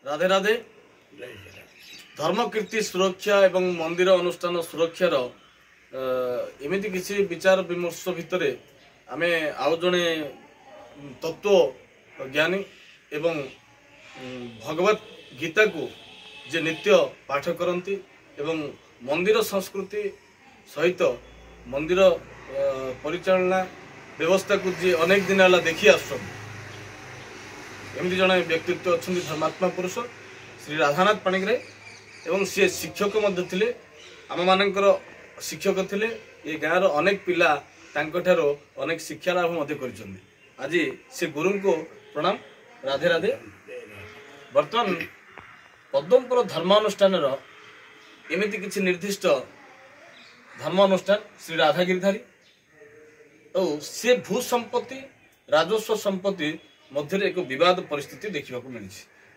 राधे राधे। धर्मकीर्ति सुरक्षा एवं मंदिर अनुष्ठान सुरक्षार एमती किसी विचार विमर्श भितर आम आउ जड़े तत्व ज्ञानी एवं भगवत गीता को जे नित्य पाठ करती एवं मंदिर संस्कृति सहित मंदिर परिचालना व्यवस्था को जी अनेक दिन है देखी आसमती जड़े व्यक्तित्व अच्छा धर्मात्मा पुरुष श्री राधानाथ पाणिग्राही एवं सी शिक्षक थे आम मानकर शिक्षक थे ये गाँव अनेक पिला अनेक शिक्षा लाभ आज से गुरु को प्रणाम। राधे राधे। बर्तमान पद्मपुर धर्मानुष्ठान एमती किसी निर्दिष्ट धर्मानुष्ठान श्री राधा गिरिधारी और से भू संपत्ति राजस्व संपत्ति मध्य एक विवाद परिस्थिति देखा मिली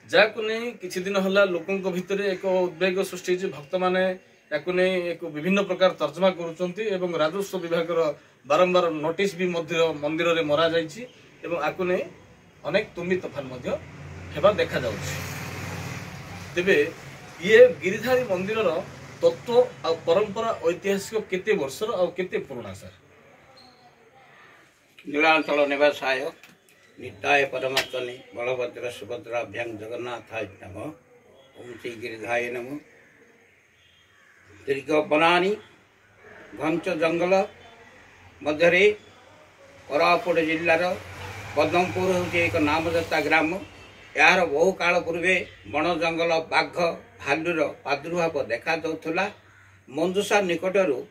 जहाँ नहीं किसी दिन है लोकों भितर एक उद्वेग सृष्टि भक्त मैंने नहीं एक विभिन्न प्रकार तर्जमा करुँच राजस्व विभाग बारंबार नोटिस भी मंदिर में मरा जाकु नहीं अनेक तुम्बी तोफान होगा देखा तेबे ये गिरिधारी मंदिर तत्व आ परंपरा ऐतिहासिक केते वर्षर आ केते पुराना सर? नीलांचल निवासाय नित्याय परमात्मने बलभद्र सुभद्राभ्यां जगन्नाथाय नमः। ओम श्री गिरिधाय नमः। दीर्घ वनानि घंच जंगल मध्य कोरापुट जिलार पद्मपुर हूँ एक नामदत्ता ग्राम। यार बहु काल पूर्वे बण जंगल बाघ भालुर प्रादुर्भाव देखा जाउथला। मंजुषा निकटरू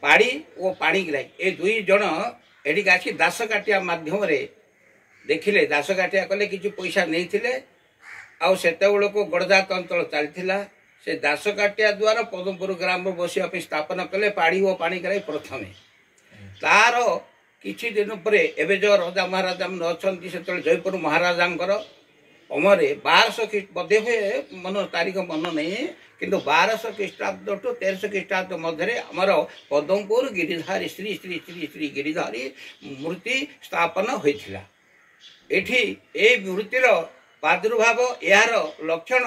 पाड़ी और पाणिग्राही ए दुई जन एठी आसी दास काटिया माध्यम देखिले दास काटिया कले किछु पैसा नहीं थिले आउ सेतेबेले को गड़जात अंचल चलथिला से दास काटिया द्वारा पद्मपुर ग्राम बसिया स्थापना कले पाड़ी और पाणिग्राही प्रथमे। तार किछि दिन पर एबे जो राजा महाराजा अच्छी से जयपुर महाराजा अमरे 1200 ख्रीष्टाब्द हुए मन तारीख मन नहीं किंतु 1200 ख्रीष्टाब्द टू 1300 ख्रीष्टाब्द मध्य आमर पद्मपुर गिरिधारी श्री श्री श्री श्री गिरिधारी मूर्ति स्थापना होइथिला। एठी ए मूर्तिर प्रादुर्भाव यार लक्षण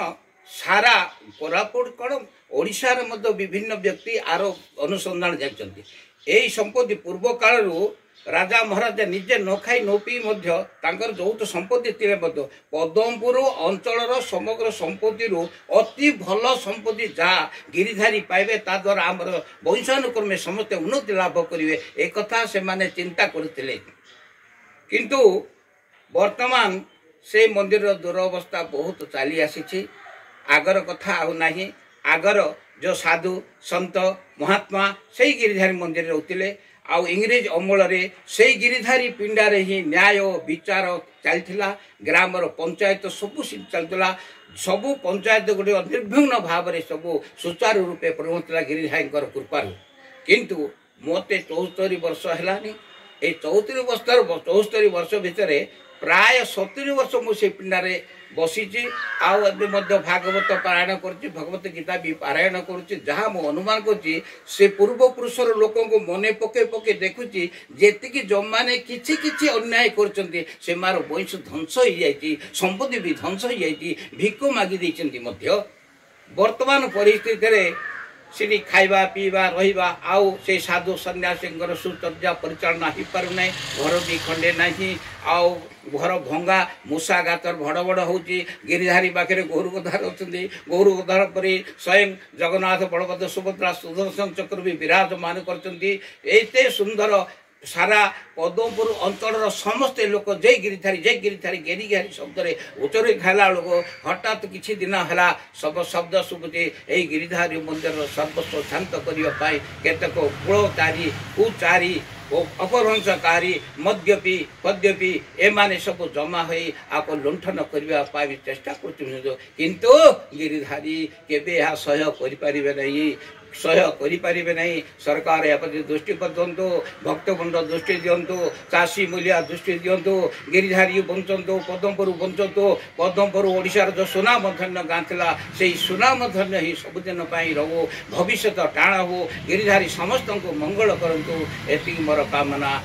सारा कोरापुट कण ओडिशा रे मध्य विभिन्न व्यक्ति आर अनुसंधान जाइछन्ति। एई संपत्ति पूर्व कालरू राजा महाराजा निजे न खाई न पी जो संपत्ति थे पद्मपुर अंचल समग्र संपत्ति अति भल संपत्ति जहाँ गिरिधारी पाइबे ता द्वारा आमर वंशानुक्रमे समस्त उन्नति लाभ करेंगे एक कथा से माने चिंता करते किंतु वर्तमान से मंदिर दुरवस्था बहुत चली आसी। आगर कथा आउ नहीं आगर जो साधु संत महात्मा से गिरिधारी मंदिर रोते आउ इंग्रेज अमल से गिरिधारी पिंडारे ही न्याय विचार चलता। ग्रामर पंचायत सबू चलता सबू पंचायत गोटे निर्विघ्न भाव में सबू सुचारू रूपे प्रवर्तला गिरिधारी कृपार। किंतु मते 74 वर्ष है 74 वर्ष भितर प्राय 70 वर्ष मुझे पिंडारे बसीची आउ भागवत पारायण कर भगवत गीता भी पारायण करुँच मु अनुमान कर से पूर्व पुरुषर लोक मन पके पके देखुची जी जो मैंने किछि किछि अन्याय कर मार वंश ध्वंस हो जाती संपत्ति भी ध्वंस हो जाती भिक मागी देइछन्ति मध्य। वर्तमान परिस्थिति से खाइबा पीवा रहिबा आउ से साधु सन्यासी सुचर्या परिचालना हो पार ना घर भी खंडे नहीं आउ घर भंगा मूषा गातर भड़ भड़ हो गिरिधारी पाखे गौरगोधार अच्छा गौरगोधार पर स्वयं जगन्नाथ बलभद्र सुभद्रा सुदर्शन चक्र भी विराजमान करते सुंदर सारा पद्मपुर अंचल समस्ते लोक जय गिरिधारी गिरिधारी शब्द उच्चरी खाला लोक हठात किछि दिन है सब शब्द शुभुचे यही गिरिधारी मंदिर सर्वस्व शांत करने केतक कुलचारी कुचारी अपभ्रंशकारी मद्यपी पद्यपी एमाने सब जमा हो आप लुंठन करने चेष्टा किंतु गिरिधारी केबे यह सह्य करें नहीं सह्य करें नहीं। सरकार या प्रति दृष्टि बदलतु भक्तवृंद दृष्टि दिंतु चाषी मूलिया दृष्टि दिंतु गिरिधारी बंचतु पद्मपुर बंचतु पद्मपुर ओडिशार जो सुनामधन्य गाँ था से सुनामधन्य ही सबुदिन रो भविष्य टाण हो गिरिधारी समस्त को मंगल करतु एति मोर कामना।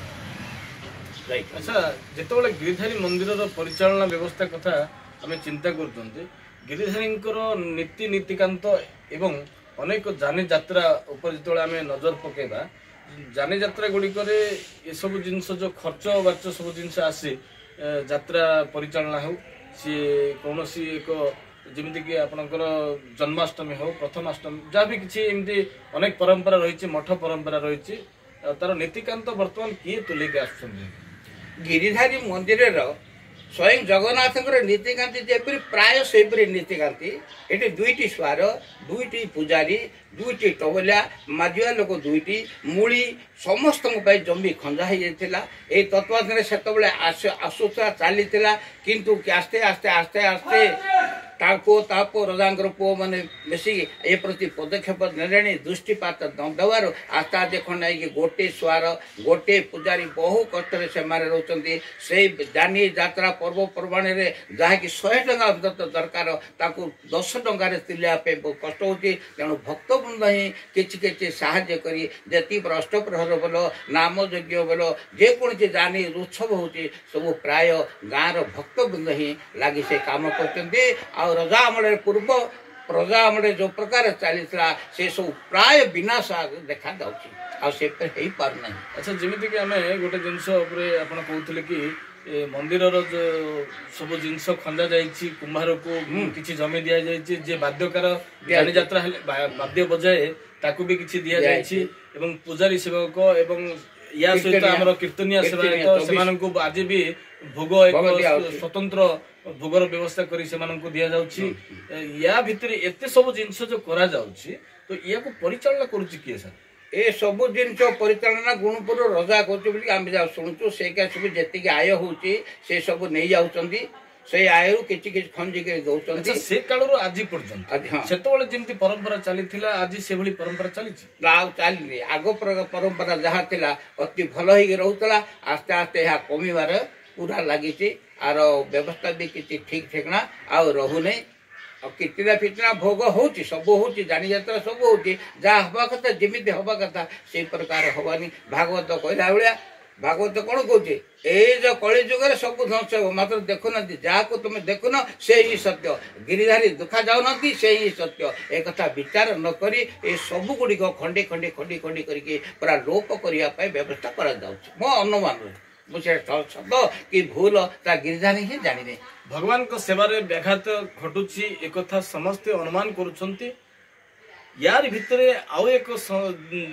अच्छा जिते गिरिधारी मंदिर परिचालना व्यवस्था कथा आम चिंता कर गिरिधारींकर नीति नीतिकांत एवं अनेक जानी यात्रा उपर जो आम नजर पकेबा जानी यात्रा गुड़िक ये सब जिनस जो खर्च बार्च सब जिनस आसी यात्रा परिचालना हो सी कौन सी एक जमीक आपणकर जन्माष्टमी हो प्रथमाष्टमी जहाँ भी किसी एमती अनेक परंपरा रही मठ परंपरा रही तार नीतिकांत बर्तमान किए तुलिक आस गिरिधारी मंदिर स्वयं जगन्नाथ नीतिकांति जेपरी प्राय सेपरी नीतिकांति ये दुईटी स्वार दुईटी पुजारी दुईटी टबलिया माजुआ लोक दुईटी मूली समस्त जमी खंजा हो जाता ये तत्वाधान से आसूता चली किंतु आस्ते आस्ते आस्ते आस्ते पुओ ता पुओ रजांकर पुओ मैंने बेसी ए प्रति पदक्षेप ने दृष्टिपात देवार आस्ते आस्ते खंडा गोटे स्वार गोटे पुजारी बहु कष्ट से रोचंती से जानी यात्रा पर्वपर्वाणी जहाँकि 100 टंका अंततः दरकार ताकू 10 टंकार तुलियापे बहुत कष्ट होती तेणु भक्तवृंद ही किसी साहाय्य करी जी अष्टप्रहर बोल नाम यज्ञ बोल जेकोसी जानी उत्सव होती सब प्राय गाँव भक्तवृंद ही लगी से कम कर रजा अमल पूर्व प्रजा अमल जो प्रकार चली से सब प्राय विनाश देखा जाना। अच्छा जमीती कि आम गोटे जिनस कहते कि मंदिर जो सब जिनस खंजा जाइए कुम्हार को किसी जमी दि जाइए जे वाद्यकार जानी यात्रा वाद्य बजाए ताकू भी किसी दि जाइए पूजारी सेवक एवं या सहित आम कीर्तनिया सेवायत आज भी भोग एक स्वतंत्र भोगर व्यवस्था करी सेमानंको दिया जाउछि या भितर एते सब जिनस जो करा जाउछि तो या को परिचालन करूछि किए सर ए सब जिनस परिचालन गुणपुर रजा करछु बोली आम जा सुनछु से का सब जेति आय होछि से सब नै जाउछंती से आयरु किछि किछि खंजी के दउछंती से कालरो आजि पर्यंत सेतोले जेमति परंपरा चलीथिला आजि से भली परंपरा चलीछि गाव चाली आगो परंपरा जहा थिला अति भलो ही रहउतला आस्ते आस्ते या कमीबार पूरा लगी आर व्यवस्था भी किसी ठीक ठेकना आ रहूने कीर्तना फितना भोग हो सब हो जानी यात्रा सब हो जहाँ हवा कथा जमी हवा कथा से प्रकार हवानी भागवत कहला भाया भागवत कौन कहे ये जो कली जुगे सब ध्वंस हो मात्र देखुना जहाँ को तुम देखुन से ही सत्य गिरिधारी दुखा जाऊना से ही सत्य एक कथा विचार न करी ये सब गुड़िक खंडी खंडी खंडी खंडी करके पूरा लोप करने व्यवस्था करा मो अनुमान मुझे शब्द कि भूल ता गिरिधारी ही जानी भगवान को सेवारे व्याघात घटुची एक कथा समस्ते अनुमान करुछंती यार भितरे आउ एक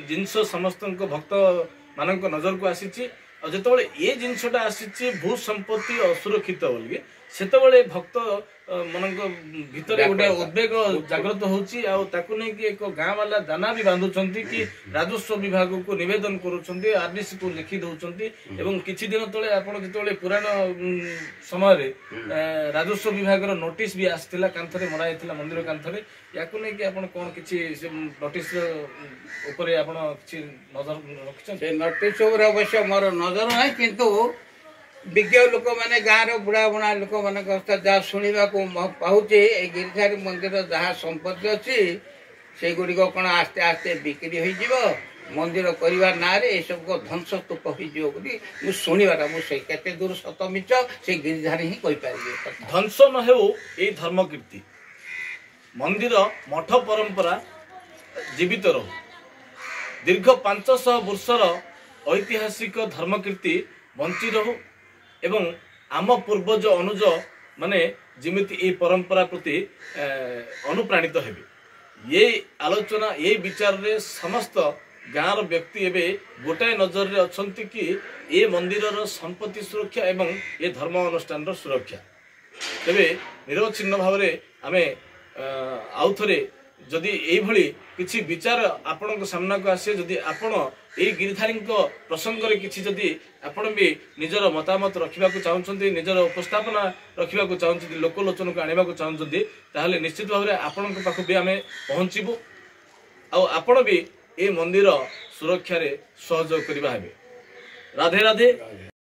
जिनस समस्त भक्त मानक नजर को आसीची और जेतबेले ये जिनसटा आसीची भू संपत्ति असुरक्षित बोली सेतबेले भक्त मानक भितरे गोटे उद्वेग जागृत होची आ ताकू नै कि एक गाँ वाला दाना भी बांधुछंती कि राजस्व विभाग को निवेदन करूछंती आरडीसी को लिखि दउछंती एवं किछि दिन तळे आपण जेतबेले पुराण समय रे राजस्व विभाग रो नोटिस भी आस्थिला कांथरे मरा आइथिला मंदिर कांथरे याकू नै कि आपण कोन किछि नोटिस ऊपर आपण किछि नजर रखछन से नोटिस ऊपर अवश्य मोर नजर नै किंतु विज्ञ लोक मैंने गाँव बुढ़ा बुढ़ा लोक मान जहाँ शुणा पाचे गिरिधारी मंदिर जहाँ संपत्ति अच्छी से गुड़िक कौन आस्ते आस्ते बिक्री हो मंदिर करने ना सब को ध्वंस स्तूप हो शुणवार मुझे केते दूर सत मिच से गिरिधारी ही कहीपर ध्वंस न हो ये धर्म कीर्ति मंदिर मठ परंपरा जीवित रहो दीर्घ 500 वर्षर ऐतिहासिक धर्म कीर्ति बंची रहो एवं आम पूर्वज अनुज माने जिमिति ए परंपरा प्रति अनुप्राणित हेबे ये आलोचना ये विचार रे समस्त गाँव व्यक्ति एवं गोटाए नजर रे अछंती कि ए मंदिर संपत्ति सुरक्षा एवं ये धर्म अनुष्ठान सुरक्षा तेबे निरवच्छिन्न भाव में आमे आउ थरे जदि एभली किछि विचार आपण सामना को आसे जदि आपण ए गिरिधारी प्रसंग रे किछि जदि आपण भी निजर मतामत रखिबा को चाहउछन्ती निजर उपस्थापना रखिबा को चाहउछन्ती लोकलोचन को आनिबा को चाहउछन्ती ताहले निश्चित भाव रे आपण को पाखु भी आमे पहुंचीबु आ आपण भी ए मंदिर सुरक्षा रे सहयोग करिबा हेबे। राधे राधे।